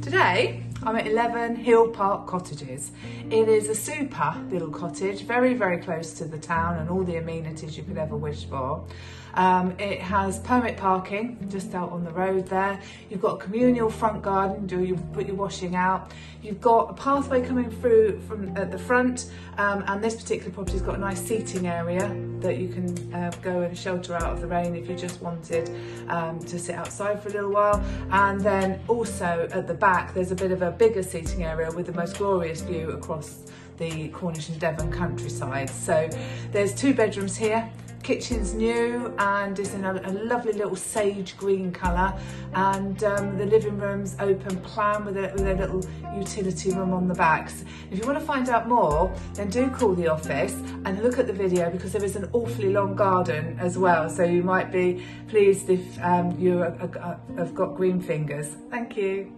Today I'm at 11 Hillpark Cottages. It is a super little cottage, very, very close to the town and all the amenities you could ever wish for. It has permit parking just out on the road there. You've got a communal front garden, you put your washing out. You've got a pathway coming through from at the front, and this particular property's got a nice seating area that you can go and shelter out of the rain if you just wanted to sit outside for a little while. And then also at the back there's a bit of a bigger seating area with the most glorious view across the Cornish and Devon countryside. So there's 2 bedrooms here. Kitchen's new and it's in a lovely little sage green colour, and the living room's open plan with a little utility room on the back. So if you want to find out more, then do call the office and look at the video, because there is an awfully long garden as well, so you might be pleased if you have got green fingers. Thank you.